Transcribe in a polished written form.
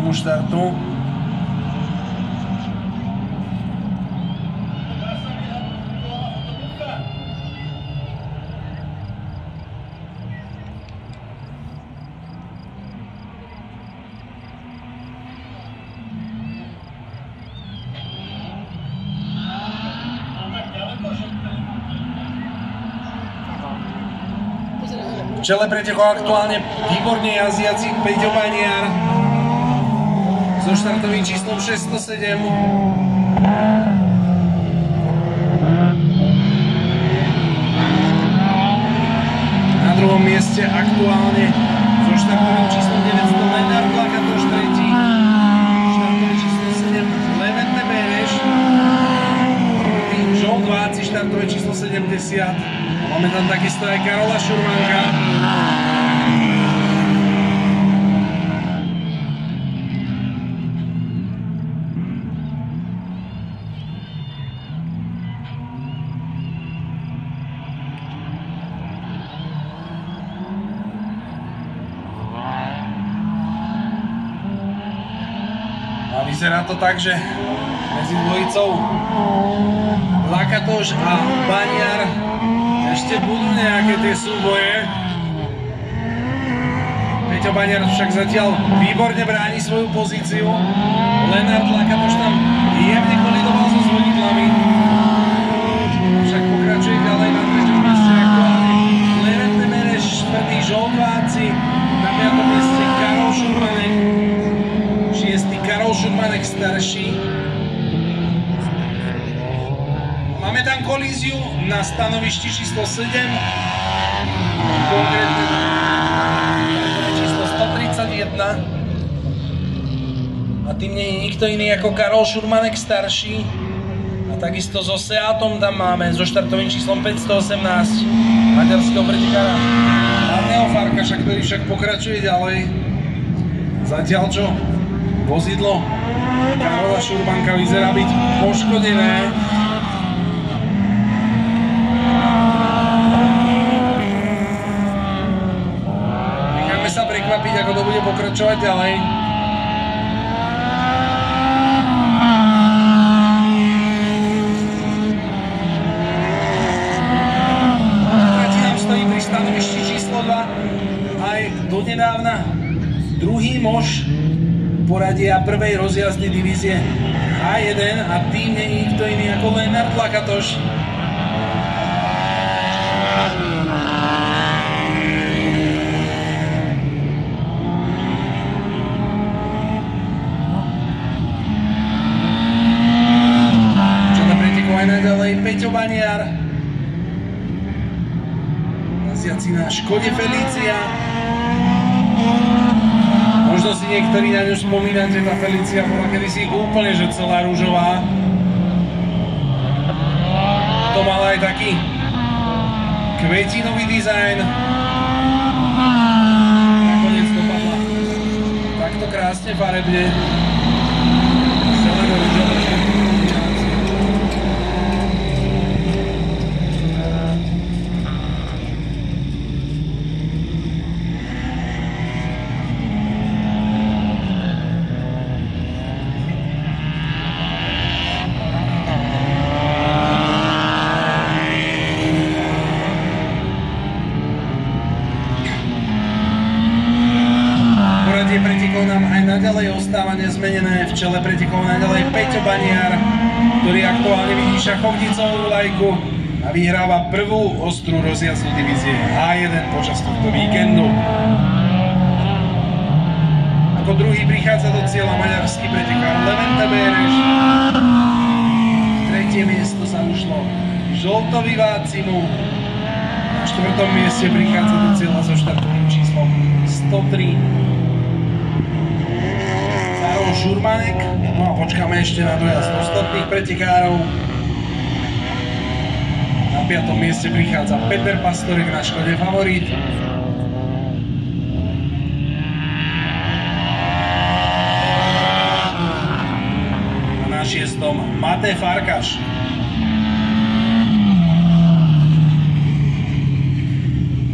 ku štartu. V čele preteku aktuálne výborne jazdiaci Peťo Baniar so štartovým číslom 607. Na druhom mieste aktuálne so štartovým číslom 900 Lennart Lakatoš, tretí štartové číslo 7 Levente Beneš, Žol 20 štartové číslo 70. Máme tam takisto aj Karola Šurmanka. A vyzerá to tak, že medzi dvojicou Lakatoš a Baniar ešte budú nejaké tie súboje. Peťo Baniar však zatiaľ výborne bráni svoju pozíciu. Lennart Lakatoš tam jemne kolidoval so zvonidlami. Však pokračuje ďalej na treťom mieste aktuálne Levente Beneš, štvrtý Žol 20, na piatom mieste Karol Šurmanek, šiestý Karol Šurmanek starší. Máme tam kolíziu na stanovišti číslo 7, konkrétne číslo 131. A tým nie je nikto iný ako Karol Šurmanek starší. A takisto so Seatom tam máme so štartovým číslom 518 maďarského pretekára Arneho Farkaša, ktorý však pokračuje ďalej. Zatiaľ čo vozidlo Karola Šurmanka vyzerá byť poškodené. Sa prekvapiť, ako to bude pokračovať ďalej. Trati nám stojí pri stanovišti číslo 2 aj donedávna druhý muž poradia prvej rozjazdnej divízie H1 a tým nie je nikto iný ako Lennart Lakatoš. Naďalej Peťo Baniar, jazdiaci na Škode Felicia. Možno si niektorí na ňu spomínate, tá Felicia bola kedysi úplne že celá ružová. To mala aj taký kvetinový dizajn. Nakoniec dopadla takto krásne farebne. Zeleno ružové. Pretekov nám aj naďalej ostáva nezmenené. V čele pretekov naďalej Peťo Baniar, ktorý aktuálne vidí šachovnicovú vlajku a vyhráva prvú ostrú rozjazdu divízie H1 počas tohto víkendu. Ako druhý prichádza do cieľa maďarský pretekár Levente Beneš. Tretie miesto sa ušlo Žoltovi Vácimu. Na štvrtom mieste prichádza do cieľa so štartovým číslom 103 Šurmanek. No a počkáme ešte na dojazd ostatných pretekárov. Na 5. mieste prichádza Peter Pastorek na Škode Favorit. A na 6. Matej Farkaš.